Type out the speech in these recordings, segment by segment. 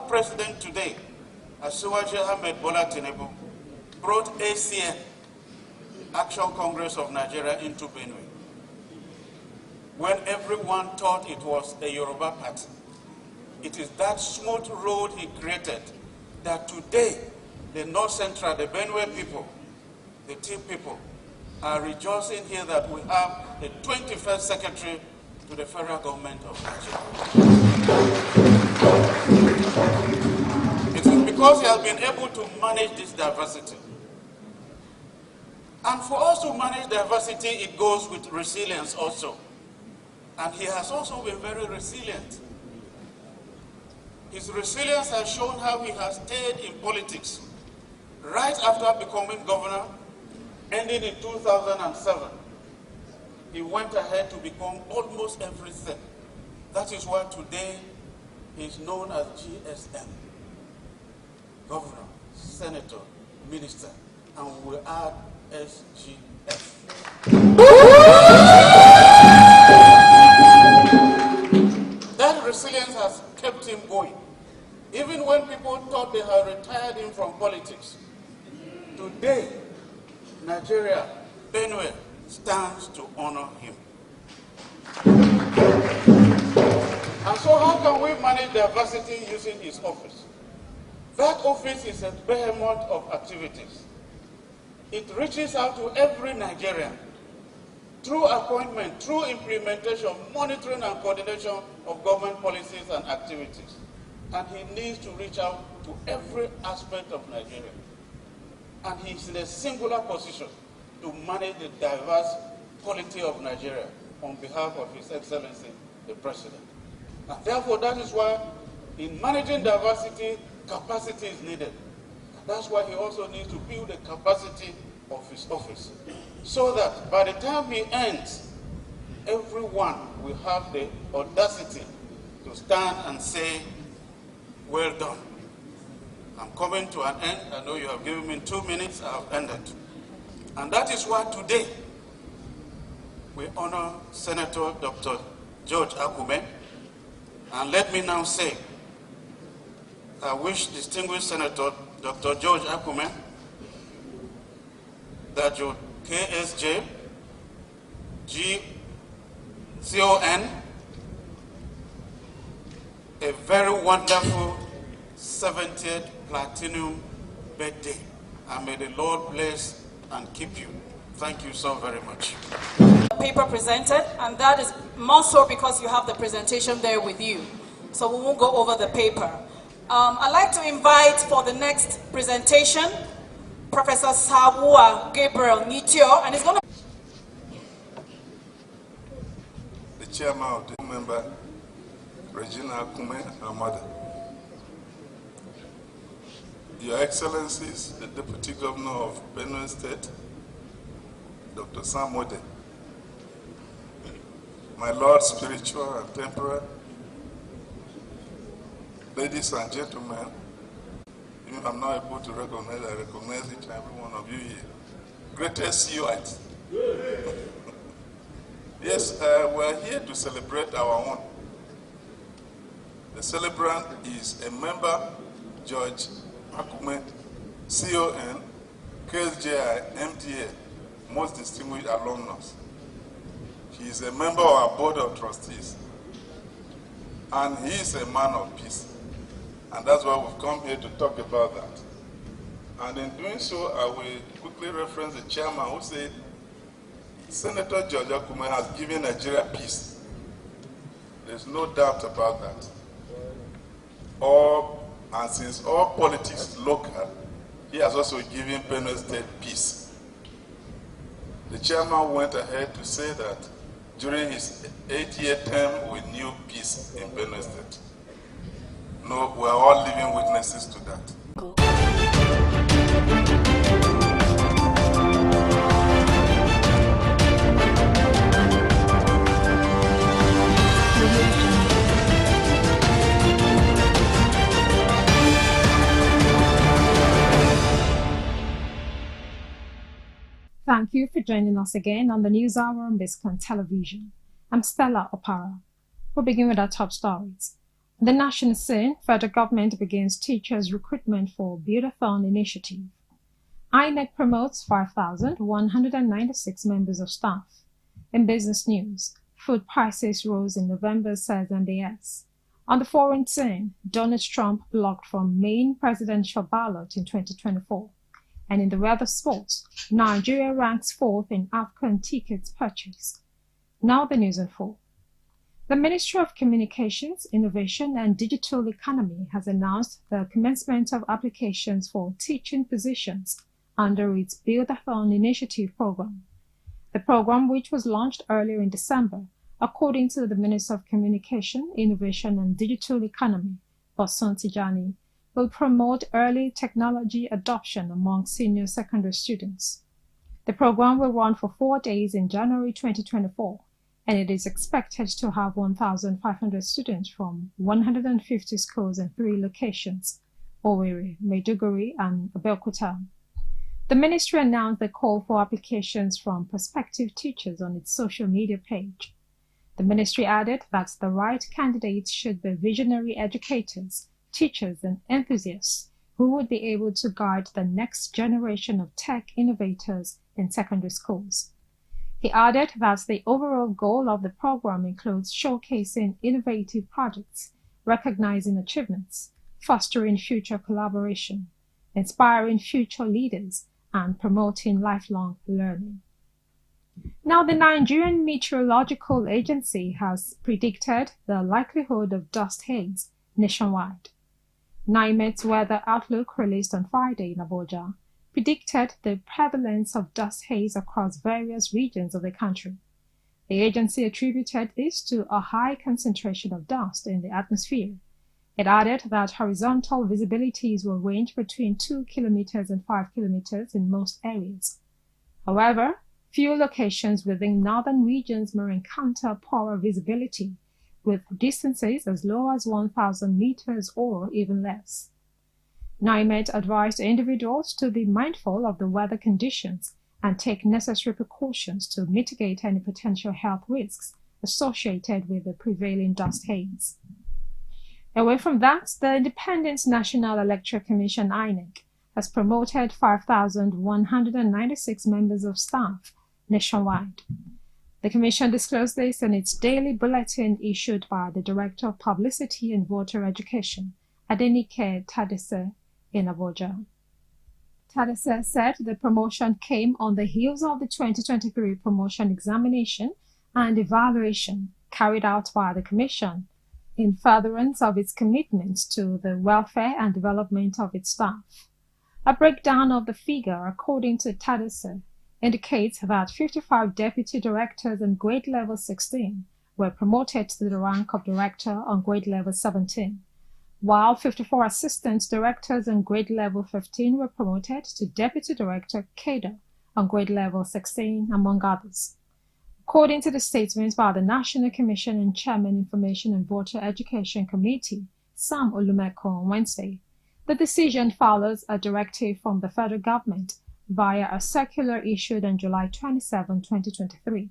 president today, Asiwaju Ahmed Bola Tinubu, brought ACN, Action Congress of Nigeria, into Benue, when everyone thought it was a Yoruba party. It is that smooth road he created that today the North Central, the Benue people, the Tea people, are rejoicing here that we have a 21st secretary to the federal government of Nigeria. It is because he has been able to manage this diversity. And for us to manage diversity, it goes with resilience also. And he has also been very resilient. His resilience has shown how he has stayed in politics right after becoming governor, ending in 2007. He went ahead to become almost everything. That is why today he is known as GSM, governor, senator, minister, and we add SGF. That resilience has kept him going. Even when people thought they had retired him from politics, today, Nigeria, Benue, stands to honor him. And so how can we manage diversity using his office? That office is a behemoth of activities. It reaches out to every Nigerian through appointment, through implementation, monitoring and coordination of government policies and activities. And he needs to reach out to every aspect of Nigeria. And he's in a singular position to manage the diverse polity of Nigeria on behalf of His Excellency, the President. And therefore, that is why in managing diversity, capacity is needed. And that's why he also needs to build the capacity of his office, so that by the time he ends, everyone will have the audacity to stand and say, well done. I'm coming to an end. I know you have given me 2 minutes. I have ended. And that is why today we honor Senator Dr. George Akume. And let me now say, I wish distinguished Senator Dr. George Akume that your KSJ, GCON, a very wonderful 70th Platinum birthday. And may the Lord bless and keep you. Thank you so very much. The paper presented, and that is more so because you have the presentation there with you. So we won't go over the paper. I'd like to invite for the next presentation, Professor Sawua Gabriel Nitio, and he's going to... The chairman of the member, Regina Akume, her mother. Your Excellencies, the Deputy Governor of Benue State, Dr. Sam Ode, my Lord Spiritual and Temporal, ladies and gentlemen, even if I'm not able to recognize, I recognize each and every one of you here. Greatest CUIT. Yes, we're here to celebrate our own. The celebrant is a member, George Akume, CON, KSJI, MTA, most distinguished alumnus. He is a member of our board of trustees. And he is a man of peace. And that's why we've come here to talk about that. And in doing so, I will quickly reference the chairman who said, Senator George Akume has given Nigeria peace. There's no doubt about that. And since all politics is local, he has also given Benue State peace. The chairman went ahead to say that during his 8-year term, we knew peace in Benue State. No, we're all living witnesses to that. Thank you for joining us again on the News Hour on Biscon Television. I'm Stella Opara. We'll begin with our top stories. The national scene, federal government begins teachers' recruitment for Build-a-thon initiative. INEC promotes 5,196 members of staff. In business news, food prices rose in November, says MBS. On the foreign scene, Donald Trump blocked from main presidential ballot in 2024. And in the weather sports, Nigeria ranks 4th in AFCON tickets purchased. Now the news in full. The Ministry of Communications, Innovation and Digital Economy has announced the commencement of applications for teaching positions under its Build-a-thon initiative program. The program, which was launched earlier in December, according to the Minister of Communication, Innovation and Digital Economy, Biscon Tv, will promote early technology adoption among senior secondary students. The program will run for 4 days in January 2024, and it is expected to have 1,500 students from 150 schools in 3 locations: Owerri, Maiduguri, and Abeokuta. The ministry announced the call for applications from prospective teachers on its social media page. The ministry added that the right candidates should be visionary educators, teachers, and enthusiasts who would be able to guide the next generation of tech innovators in secondary schools. He added that the overall goal of the program includes showcasing innovative projects, recognizing achievements, fostering future collaboration, inspiring future leaders, and promoting lifelong learning. Now, the Nigerian Meteorological Agency has predicted the likelihood of dust haze nationwide. NIMET's weather outlook, released on Friday in Abuja, predicted the prevalence of dust haze across various regions of the country. The agency attributed this to a high concentration of dust in the atmosphere. It added that horizontal visibilities will range between 2 kilometers and 5 kilometers in most areas. However, few locations within northern regions may encounter poorer visibility, with distances as low as 1,000 meters or even less. NIMET advised individuals to be mindful of the weather conditions and take necessary precautions to mitigate any potential health risks associated with the prevailing dust haze. Away from that, the Independent National Electoral Commission (INEC) has promoted 5,196 members of staff nationwide. The Commission disclosed this in its daily bulletin issued by the Director of Publicity and Voter Education, Adenike Tadese, in Abuja. Tadese said the promotion came on the heels of the 2023 promotion examination and evaluation carried out by the Commission in furtherance of its commitment to the welfare and development of its staff. A breakdown of the figure, according to Tadese, indicates that 55 deputy directors on grade level 16 were promoted to the rank of director on grade level 17, while 54 assistant directors on grade level 15 were promoted to deputy director cadre on grade level 16, among others. According to the statement by the National Commission and Chairman Information and Voter Education Committee, Sam Olumeko, on Wednesday, the decision follows a directive from the federal government via a circular issued on July 27, 2023.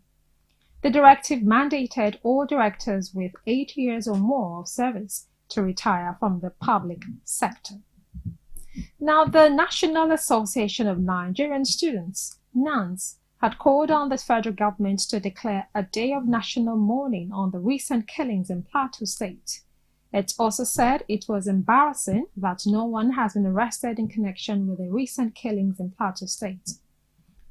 The directive mandated all directors with 8 years or more of service to retire from the public sector. Now, the National Association of Nigerian Students, NANS, had called on the federal government to declare a day of national mourning on the recent killings in Plateau State. It also said it was embarrassing that no one has been arrested in connection with the recent killings in Plateau State.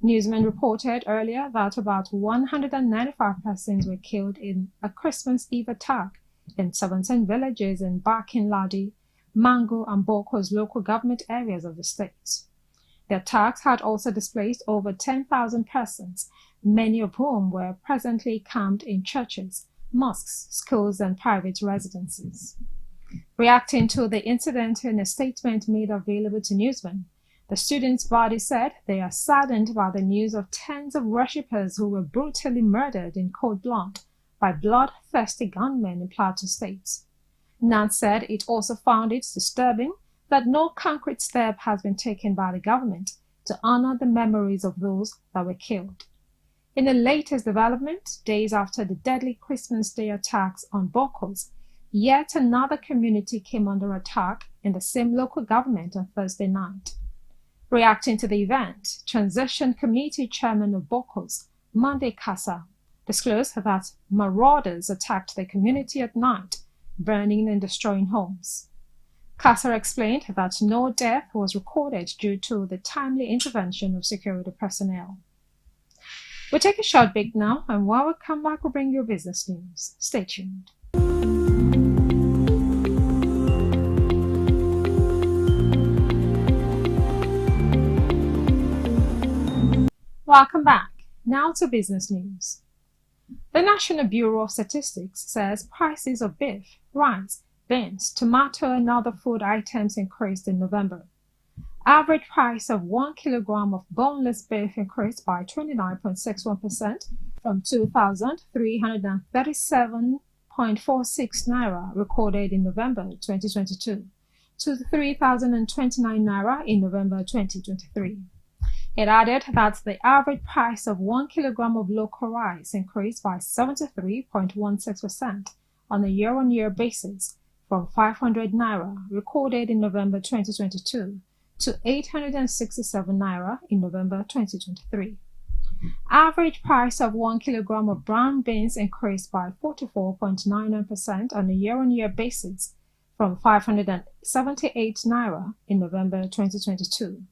Newsmen reported earlier that about 195 persons were killed in a Christmas Eve attack in 17 villages in Barkin Ladi, Mango, and Boko's local government areas of the state. The attacks had also displaced over 10,000 persons, many of whom were presently camped in churches, mosques, schools, and private residences. Reacting to the incident in a statement made available to newsmen, the students' body said they are saddened by the news of tens of worshippers who were brutally murdered in cold blood by bloodthirsty gunmen in Plateau State. NANS said it also found it disturbing that no concrete step has been taken by the government to honor the memories of those that were killed. In the latest development, days after the deadly Christmas Day attacks on Bokos, yet another community came under attack in the same local government on Thursday night. Reacting to the event, Transition Committee Chairman of Bokos, Monday Kasa, disclosed that marauders attacked the community at night, burning and destroying homes. Kasa explained that no death was recorded due to the timely intervention of security personnel. We'll take a short break now, and while we come back, we'll bring you business news. Stay tuned. Welcome back. Now to business news. The National Bureau of Statistics says prices of beef, rice, beans, tomato, and other food items increased in November. Average price of 1 kilogram of boneless beef increased by 29.61% from 2,337.46 naira recorded in November 2022 to 3,029 naira in November 2023. It added that the average price of 1 kilogram of local rice increased by 73.16% on a year-on-year basis from 500 naira recorded in November 2022 to 867 naira in November 2023. Average price of 1 kilogram of brown beans increased by 44.99% on a year-on-year basis from 578 naira in November 2022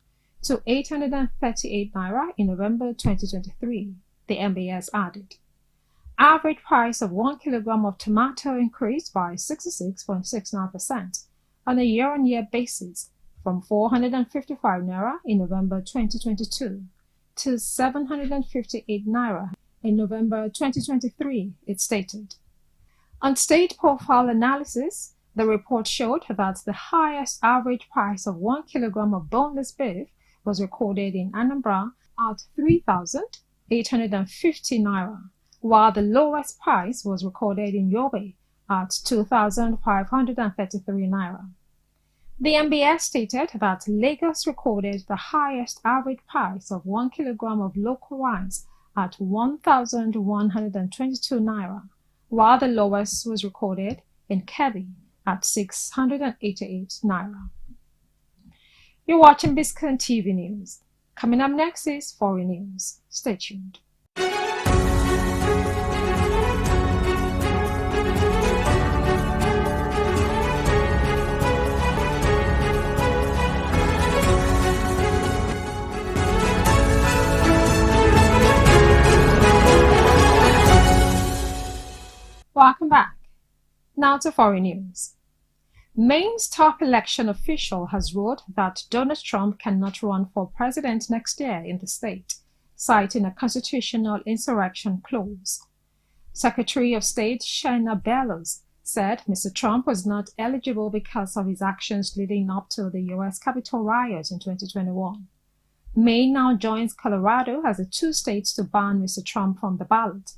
to 838 naira in November 2023, the MBS added. Average price of 1 kilogram of tomato increased by 66.69% on a year-on-year basis from 455 naira in November 2022 to 758 naira in November 2023, it stated. On state profile analysis, the report showed that the highest average price of 1 kilogram of boneless beef was recorded in Anambra at 3,850 naira, while the lowest price was recorded in Yobe at 2,533 naira. The MBS stated that Lagos recorded the highest average price of 1 kilogram of local rice at 1,122 naira, while the lowest was recorded in Kebbi at 688 naira. You're watching Biscon TV News. Coming up next is foreign news. Stay tuned. Welcome back. Now to foreign news. Maine's top election official has ruled that Donald Trump cannot run for president next year in the state, citing a constitutional insurrection clause. Secretary of State Shana Bellows said Mr. Trump was not eligible because of his actions leading up to the U.S. Capitol riot in 2021. Maine now joins Colorado as the two states to ban Mr. Trump from the ballot.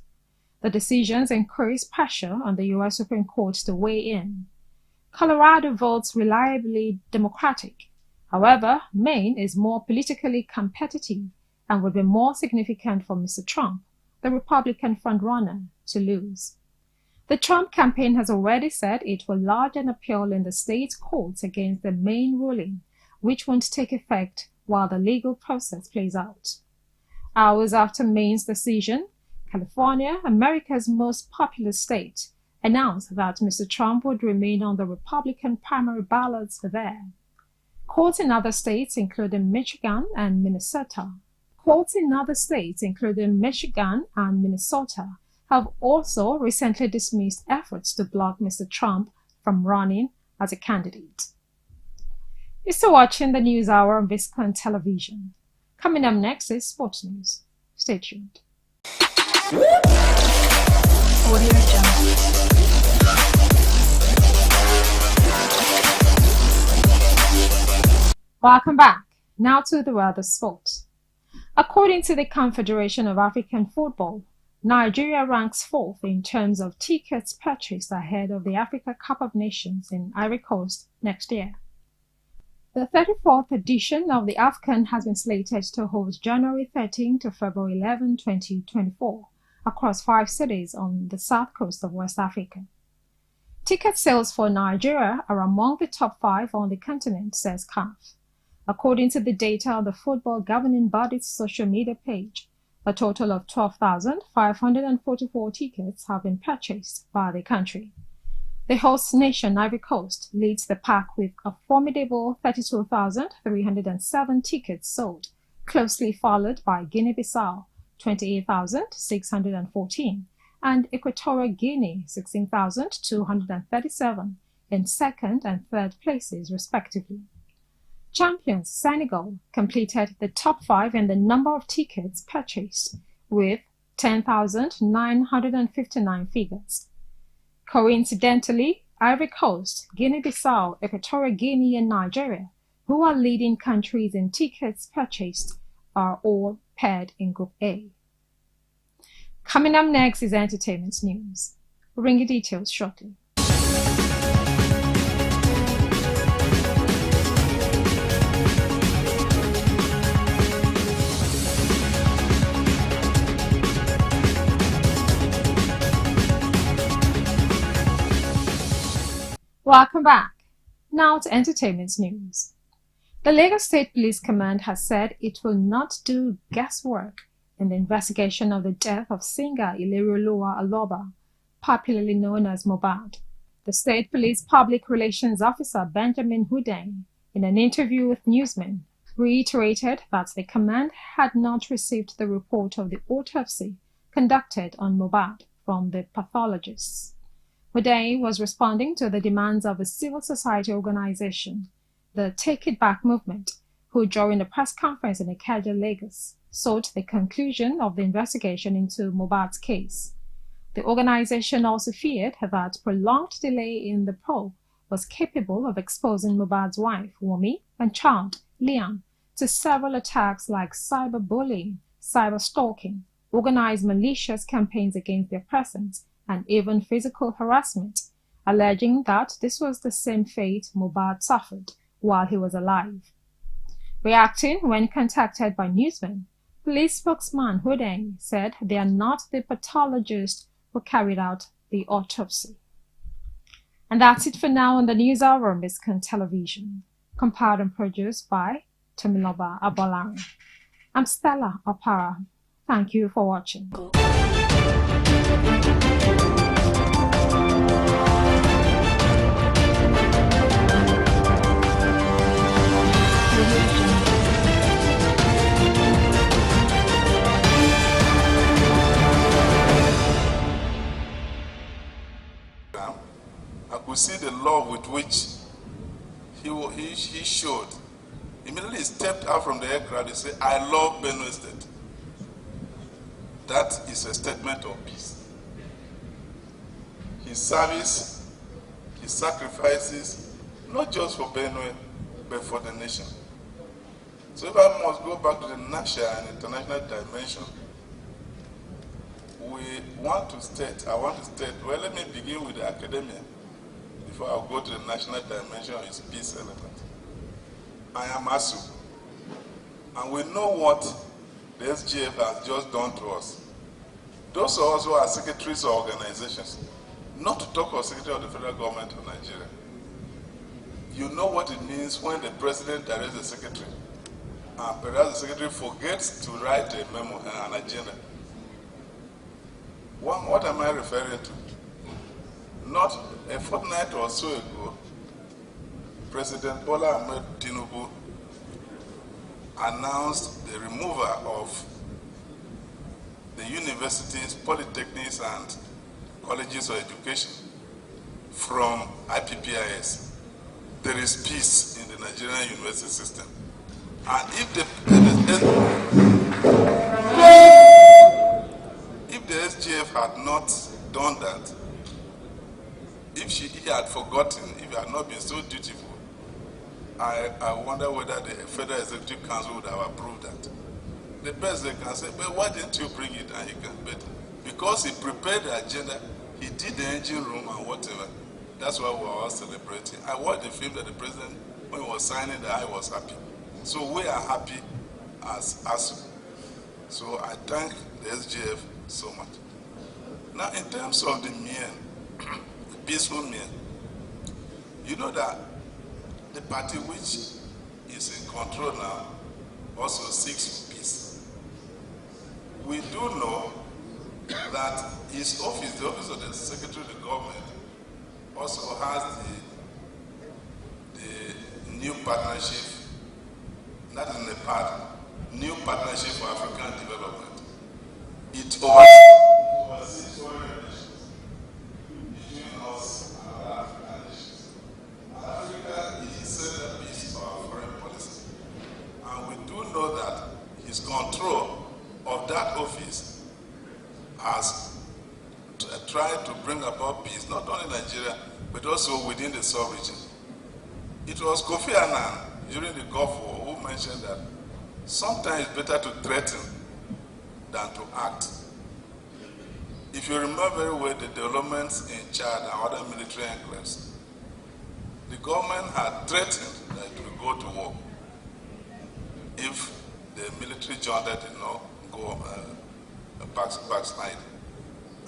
The decisions increase pressure on the U.S. Supreme Court to weigh in. Colorado votes reliably Democratic. However, Maine is more politically competitive and would be more significant for Mr. Trump, the Republican frontrunner, to lose. The Trump campaign has already said it will lodge an appeal in the state courts against the Maine ruling, which won't take effect while the legal process plays out. Hours after Maine's decision, California, America's most populous state, announced that Mr. Trump would remain on the Republican primary ballots there. Courts in other states, including Michigan and Minnesota, have also recently dismissed efforts to block Mr. Trump from running as a candidate. You're still watching the News Hour on Biscon Television. Coming up next is sports news. Stay tuned. Audio Jungle. Welcome back. Now to the world of sport. According to the Confederation of African Football, Nigeria ranks fourth in terms of tickets purchased ahead of the Africa Cup of Nations in Ivory Coast next year. The 34th edition of the AFCON has been slated to host January 13 to February 11, 2024, across 5 cities on the south coast of West Africa. Ticket sales for Nigeria are among the top 5 on the continent, says CAF. According to the data on the football governing body's social media page, a total of 12,544 tickets have been purchased by the country. The host nation, Ivory Coast, leads the pack with a formidable 32,307 tickets sold, closely followed by Guinea-Bissau, 28,614, and Equatorial Guinea, 16,237, in second and third places, respectively. Champions Senegal completed the top 5 in the number of tickets purchased, with 10,959 figures. Coincidentally, Ivory Coast, Guinea-Bissau, Equatorial Guinea, and Nigeria, who are leading countries in tickets purchased, are all paired in Group A. Coming up next is entertainment news. We'll bring you details shortly. Welcome back. Now to entertainment news. The Lagos State Police Command has said it will not do guesswork in the investigation of the death of singer Ilerioluwa Aloba, popularly known as Mohbad. The State Police Public Relations Officer Benjamin Hundeyin, in an interview with newsmen, reiterated that the command had not received the report of the autopsy conducted on Mohbad from the pathologists. Hundeyin was responding to the demands of a civil society organization, the Take It Back movement, who during a press conference in Ikeja, Lagos, sought the conclusion of the investigation into Mohbad's case. The organization also feared that prolonged delay in the probe was capable of exposing Mohbad's wife, Wunmi, and child, Liam, to several attacks like cyberbullying, cyberstalking, organized malicious campaigns against their persons, and even physical harassment, alleging that this was the same fate Mohbad suffered while he was alive. Reacting when contacted by newsmen, police spokesman Hundeyin said they are not the pathologist who carried out the autopsy. And that's it for now on the News Hour on Biscon Television, compiled and produced by Tomiloba Abolarin. I'm Stella Opara. Thank you for watching. I could see the love with which he showed. Immediately he stepped out from the aircraft and said, "I love Benue State." That is a statement of peace. His service, his sacrifices, not just for Benue, but for the nation. So if I must go back to the national and international dimension, I want to state, well, let me begin with the academia before I go to the national dimension of its peace element. I am ASU, and we know what the SGF has just done to us. Those of us who are secretaries of organizations, not to talk of secretary of the federal government of Nigeria, you know what it means when the president directs the secretary, and perhaps the secretary forgets to write a memo and an agenda. What am I referring to? Not a fortnight or so ago, President Bola Ahmed Tinubu announced the removal of the universities, polytechnics, and colleges of education from IPPIS. There is peace in the Nigerian university system. And if the SGF had not done that, if he had forgotten, if he had not been so dutiful, I wonder whether the Federal Executive Council would have approved that. The best they can say, well, why didn't you bring it? And he can bet. Because he prepared the agenda, he did the engine room and whatever. That's why we were all celebrating. I watched the film that the president, when he was signing that, I was happy. So we are happy as ASU. So I thank the SGF so much. Now, in terms of the MEN, peaceful means. You know that the party which is in control now also seeks peace. We do know that his office, the office of the Secretary of the Government, also has the new partnership, that is in the part, new partnership for African development. It oversees foreign relations between us and other African nations. Africa is the centerpiece of our foreign policy. And we do know that his control of that office has tried to bring about peace, not only in Nigeria, but also within the sub-region. It was Kofi Annan during the Gulf War who mentioned that sometimes it's better to threaten than to act. If you remember very well the developments in Chad and other military enclaves, the government had threatened that it would go to war if the military junta did not go backslide.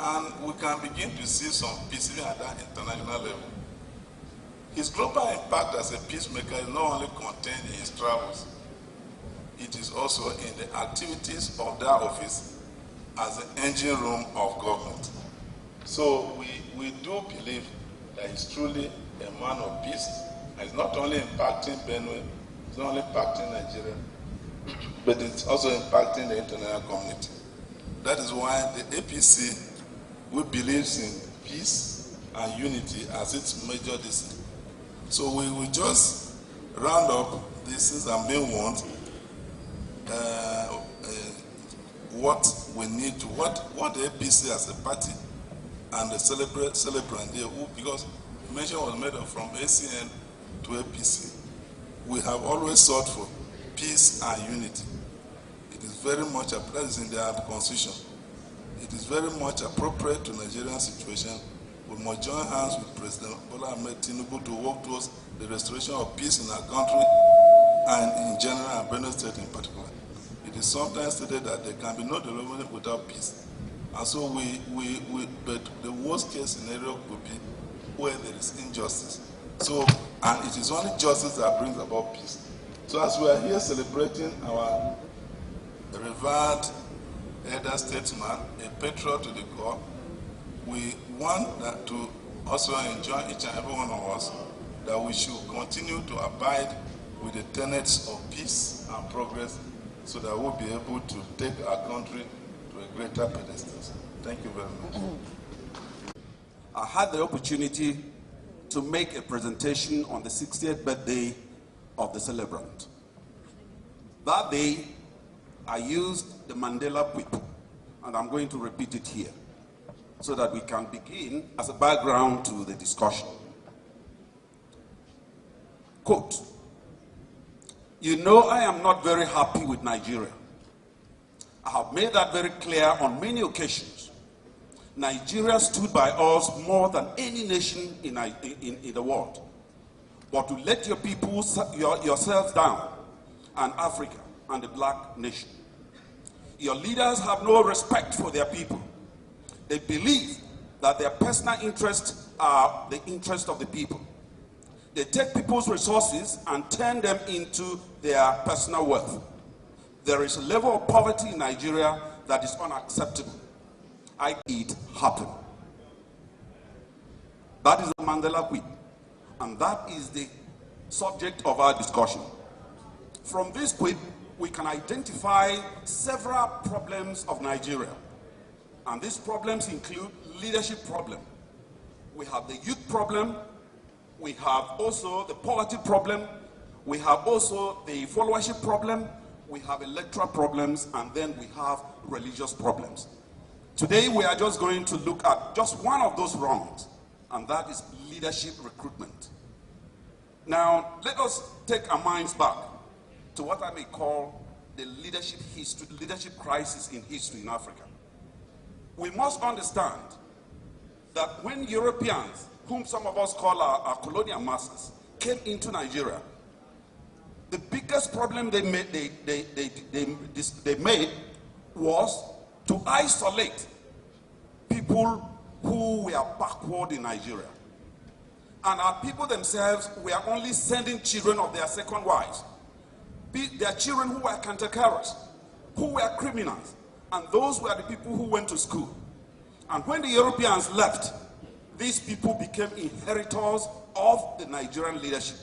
And we can begin to see some peace even at that international level. His global impact as a peacemaker is not only contained in his travels, it is also in the activities of that office as the engine room of government. So we do believe that he's truly a man of peace, and it's not only impacting Benue, it's not only impacting Nigeria, but it's also impacting the international community. That is why the APC, we believes in peace and unity as its major discipline. So we will just round up this since I'm being warned, what we need to, what the APC as a party and the celebrant there, because mention was made of from ACN to APC. We have always sought for peace and unity. It is very much, that is in their constitution. It is very much appropriate to Nigerian situation. We must join hands with President Bola Ahmed Tinubu to work towards the restoration of peace in our country and in general and Benue State in particular. It is sometimes stated that there can be no development without peace. And so but the worst case scenario would be where there is injustice. So, and it is only justice that brings about peace. So as we are here celebrating our revered elder statesman, a patriot to the core, we want that to also enjoy each and every one of us that we should continue to abide with the tenets of peace and progress so that we'll be able to take our country to a greater pedestal. Thank you very much. I had the opportunity to make a presentation on the 60th birthday of the celebrant. That day, I used the Mandela quip, and I'm going to repeat it here so that we can begin as a background to the discussion. Quote, "You know I am not very happy with Nigeria. I have made that very clear on many occasions. Nigeria stood by us more than any nation in the world. But to let your people, yourselves down, and Africa and the black nation. Your leaders have no respect for their people. They believe that their personal interests are the interests of the people. They take people's resources and turn them into their personal wealth. There is a level of poverty in Nigeria that is unacceptable. I it happen." That is the Mandela quip, and that is the subject of our discussion. From this quip, we can identify several problems of Nigeria, and these problems include leadership problem. We have the youth problem. We have also the poverty problem. We have also the followership problem. We have electoral problems, and then we have religious problems. Today, we are just going to look at just one of those wrongs, and that is leadership recruitment. Now, let us take our minds back to what I may call the leadership crisis in history in Africa. We must understand that when Europeans, whom some of us call our colonial masters, came into Nigeria, the biggest problem they made was to isolate people who were backward in Nigeria. And our people themselves were only sending children of their second wives. Their children who were cantankerous, who were criminals, and those were the people who went to school. And when the Europeans left, these people became inheritors of the Nigerian leadership.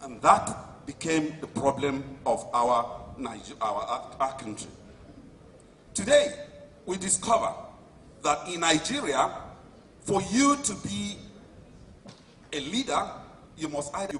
And that became the problem of our country. Today, we discover that in Nigeria, for you to be a leader, you must either